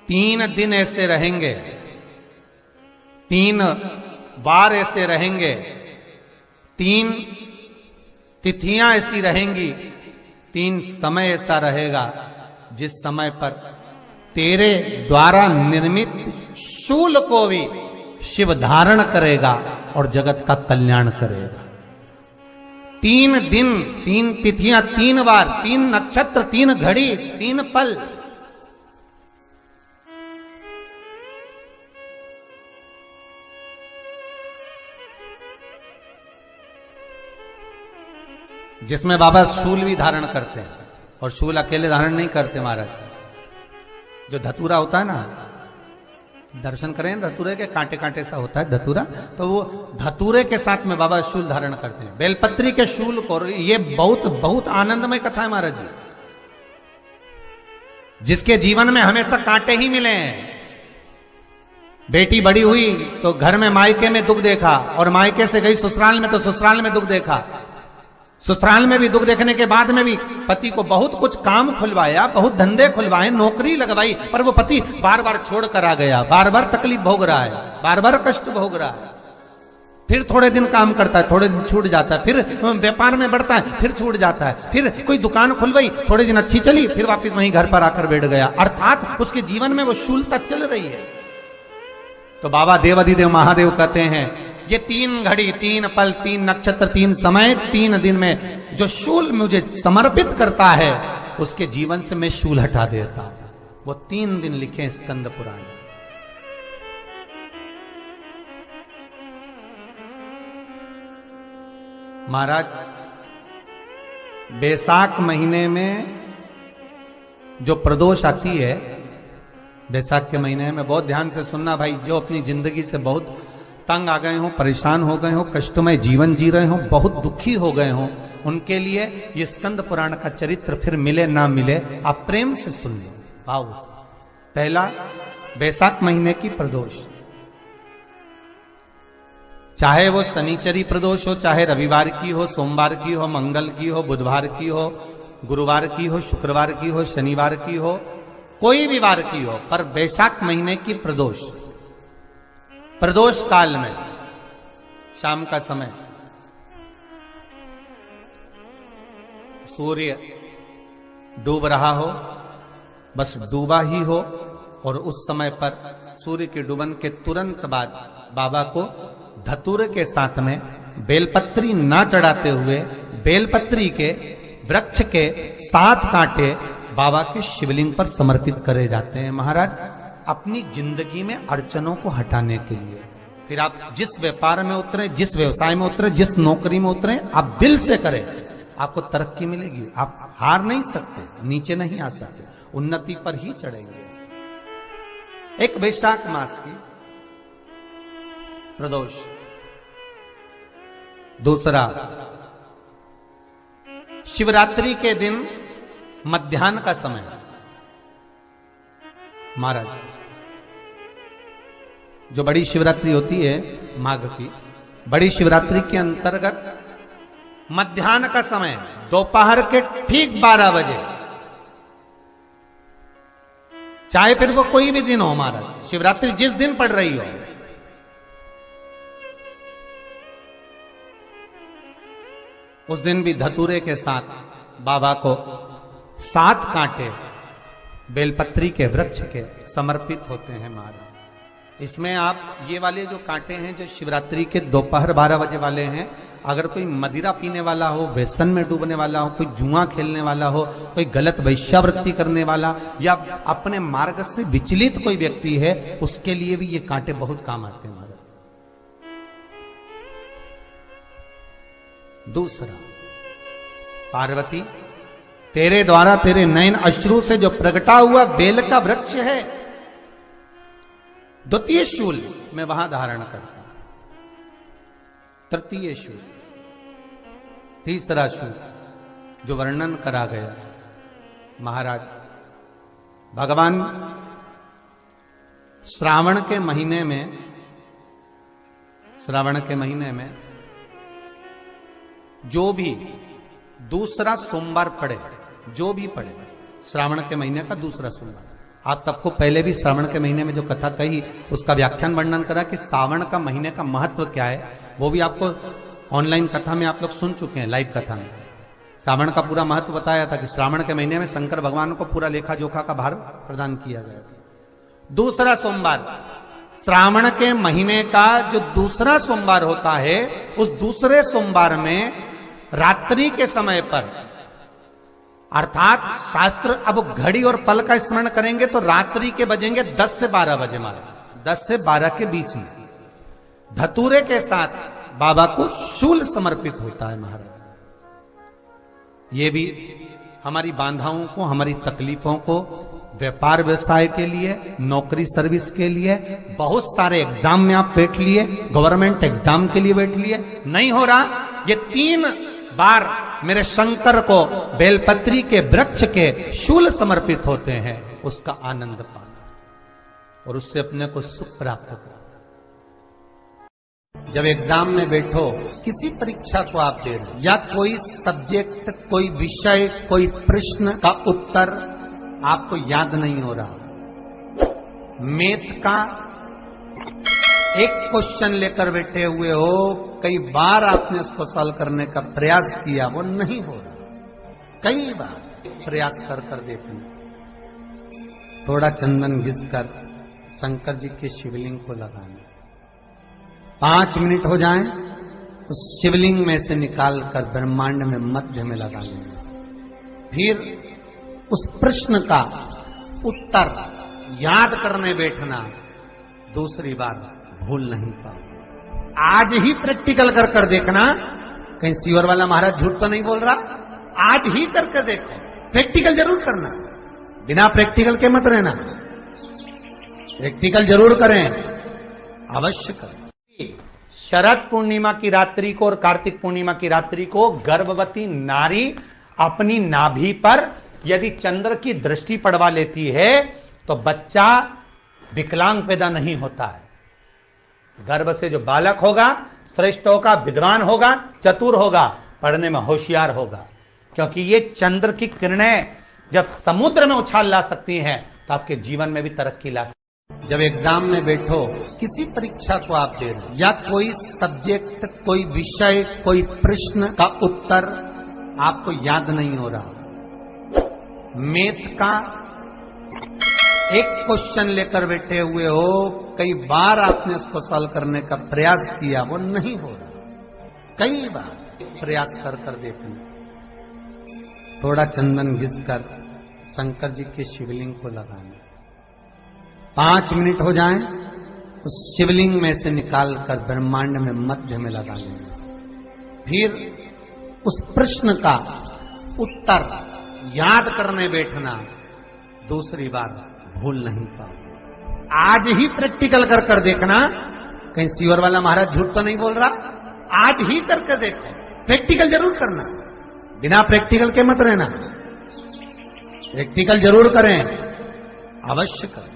3 दिन ऐसे रहेंगे, 3 बार ऐसे रहेंगे, 3 तिथियां ऐसी रहेंगी, 3 समय ऐसा रहेगा जिस समय पर तेरे द्वारा निर्मित शूल को भी शिव धारण करेगा और जगत का कल्याण करेगा। 3 दिन, 3 तिथियां, 3 बार, 3 नक्षत्र, 3 घड़ी, 3 पल। जिसमें बाबा शूल भी धारण करते हैं, और शूल अकेले धारण नहीं करते महाराज। जो धतूरा होता है ना, दर्शन करें धतूरे के, कांटे कांटे सा होता है धतूरा, तो वो धतूरे के साथ में बाबा शूल धारण करते हैं, बेलपत्री के शूल को। ये बहुत बहुत आनंदमय कथा है महाराज जी। जिसके जीवन में हमेशा कांटे ही मिले हैं। बेटी बड़ी हुई तो घर में मायके में दुख देखा, और मायके से गई ससुराल में तो ससुराल में दुख देखा। ससुराल में भी दुख देखने के बाद में भी पति को बहुत कुछ काम खुलवाया, बहुत धंधे खुलवाए, नौकरी लगवाई, पर वो पति बार बार छोड़ कर आ गया, बार बार तकलीफ भोग रहा है, बार बार कष्ट भोग रहा है। फिर थोड़े दिन काम करता है, थोड़े दिन छूट जाता है, फिर व्यापार में बढ़ता है, फिर छूट जाता है, फिर कोई दुकान खुलवाई, थोड़े दिन अच्छी चली, फिर वापस वहीं घर पर आकर बैठ गया। अर्थात उसके जीवन में वो शूलता चल रही है। तो बाबा देवाधिदेव महादेव कहते हैं, ये 3 घड़ी, 3 पल, 3 नक्षत्र, 3 समय, 3 दिन में जो शूल मुझे समर्पित करता है, उसके जीवन से मैं शूल हटा देता हूं। वो 3 दिन लिखे स्कंद पुराण। महाराज, बैसाख महीने में जो प्रदोष आती है, बैसाख के महीने में बहुत ध्यान से सुनना भाई, जो अपनी जिंदगी से बहुत तंग आ गए हो, परेशान हो गए हो, कष्टमय जीवन जी रहे हो, बहुत दुखी हो गए हो, उनके लिए ये स्कंद पुराण का चरित्र फिर मिले ना मिले, आप प्रेम से सुन लो, भाव से। पहला, बैसाख महीने की प्रदोष, चाहे वो शनिचरी प्रदोष हो, चाहे रविवार की हो, सोमवार की हो, मंगल की हो, बुधवार की हो, गुरुवार की हो, शुक्रवार की हो, शनिवार की हो, कोई भी वार की हो, पर बैसाख महीने की प्रदोष, प्रदोष काल में शाम का समय, सूर्य डूब रहा हो, बस डूबा ही हो, और उस समय पर सूर्य के डूबन के तुरंत बाद बाबा को धतूरे के साथ में बेलपत्री ना चढ़ाते हुए, बेलपत्री के वृक्ष के 7 कांटे बाबा के शिवलिंग पर समर्पित करे जाते हैं महाराज, अपनी जिंदगी में अड़चनों को हटाने के लिए। फिर आप जिस व्यापार में उतरे, जिस व्यवसाय में उतरे, जिस नौकरी में उतरे, आप दिल से करें, आपको तरक्की मिलेगी। आप हार नहीं सकते, नीचे नहीं आ सकते, उन्नति पर ही चढ़ेंगे। एक वैशाख मास की प्रदोष। दूसरा, शिवरात्रि के दिन मध्याह्न का समय महाराज, जो बड़ी शिवरात्रि होती है माघ की, बड़ी शिवरात्रि के अंतर्गत मध्याह्न का समय, दोपहर के ठीक 12 बजे, चाहे फिर वो कोई भी दिन हो महाराज, शिवरात्रि जिस दिन पड़ रही हो, उस दिन भी धतूरे के साथ बाबा को 7 कांटे बेलपत्री के वृक्ष के समर्पित होते हैं महाराज। इसमें आप ये वाले जो कांटे हैं, जो शिवरात्रि के दोपहर 12 बजे वाले हैं, अगर कोई मदिरा पीने वाला हो, व्यसन में डूबने वाला हो, कोई जुआ खेलने वाला हो, कोई गलत वैश्यावृत्ति करने वाला, या अपने मार्ग से विचलित कोई व्यक्ति है, उसके लिए भी ये कांटे बहुत काम आते हैं महाराज। दूसरा, पार्वती, तेरे द्वारा तेरे नयन अश्रु से जो प्रगटा हुआ बेल का वृक्ष है, द्वितीय शूल मैं वहां धारण करता हूं, तृतीय शूल, तीसरा शूल जो वर्णन करा गया महाराज, भगवान श्रावण के महीने में जो भी दूसरा सोमवार पड़े, जो भी पड़े, श्रावण के महीने का दूसरा सोमवार, आप सबको पहले भी श्रावण के महीने में जो कथा कही उसका व्याख्यान वर्णन करा कि श्रावण का महीने का महत्व क्या है, वो भी आपको ऑनलाइन कथा में आप लोग सुन चुके हैं, लाइव कथा में श्रावण का पूरा महत्व बताया था कि श्रावण के महीने में शंकर भगवान को पूरा लेखा जोखा का भार प्रदान किया गया था। दूसरा सोमवार, श्रावण के महीने का जो दूसरा सोमवार होता है, उस दूसरे सोमवार में रात्रि के समय पर, अर्थात शास्त्र अब घड़ी और पल का स्मरण करेंगे तो रात्रि के बजेंगे 10 से 12 बजे, मारे 10 से 12 के बीच में धतूरे के साथ बाबा को शूल समर्पित होता है महाराज। ये भी हमारी बाधाओं को, हमारी तकलीफों को, व्यापार व्यवसाय के लिए, नौकरी सर्विस के लिए, बहुत सारे एग्जाम में आप बैठ लिए, गवर्नमेंट एग्जाम के लिए बैठ लिए, नहीं हो रहा, ये 3 बार मेरे शंकर को बेलपत्री के वृक्ष के शूल समर्पित होते हैं, उसका आनंद पाना और उससे अपने को सुख प्राप्त करना। जब एग्जाम में बैठो, किसी परीक्षा को आप दे रहे या कोई सब्जेक्ट, कोई विषय, कोई प्रश्न का उत्तर आपको याद नहीं हो रहा, मैथ का एक क्वेश्चन लेकर बैठे हुए हो, कई बार आपने उसको सॉल्व करने का प्रयास किया, वो नहीं हो रहा, कई बार प्रयास कर देखना, थोड़ा चंदन घिसकर शंकर जी के शिवलिंग को लगाना, 5 मिनट हो जाएं, उस शिवलिंग में से निकालकर ब्रह्मांड में मध्य में लगा लेना, फिर उस प्रश्न का उत्तर याद करने बैठना, दूसरी बार भूल नहीं पाओ। आज ही प्रैक्टिकल कर देखना, कहीं सीवर वाला महाराज झूठ तो नहीं बोल रहा, आज ही करके देखो, प्रैक्टिकल जरूर करना, बिना प्रैक्टिकल के मत रहना, प्रैक्टिकल जरूर करें, अवश्य करें। शरद पूर्णिमा की रात्रि को और कार्तिक पूर्णिमा की रात्रि को गर्भवती नारी अपनी नाभि पर यदि चंद्र की दृष्टि पड़वा लेती है तो बच्चा विकलांग पैदा नहीं होता है। गर्भ से जो बालक होगा श्रेष्ठ होगा, विद्वान होगा, चतुर होगा, पढ़ने में होशियार होगा, क्योंकि ये चंद्र की किरणें जब समुद्र में उछाल ला सकती हैं तो आपके जीवन में भी तरक्की ला सकती है। जब एग्जाम में बैठो, किसी परीक्षा को आप दे रहे या कोई सब्जेक्ट, कोई विषय, कोई प्रश्न का उत्तर आपको याद नहीं हो रहा, मैथ का एक क्वेश्चन लेकर बैठे हुए हो, कई बार आपने उसको सॉल्व करने का प्रयास किया, वो नहीं हो रहा, कई बार प्रयास कर देखना, थोड़ा चंदन घिसकर शंकर जी के शिवलिंग को लगाना, 5 मिनट हो जाएं, उस शिवलिंग में से निकालकर ब्रह्मांड में मध्य में लगा लेना, फिर उस प्रश्न का उत्तर याद करने बैठना, दूसरी बार भूल नहीं पाओ। आज ही प्रैक्टिकल कर देखना, कहीं सीवर वाला महाराज झूठ तो नहीं बोल रहा, आज ही करके देखो, प्रैक्टिकल जरूर करना, बिना प्रैक्टिकल के मत रहना, प्रैक्टिकल जरूर करें, अवश्य करें।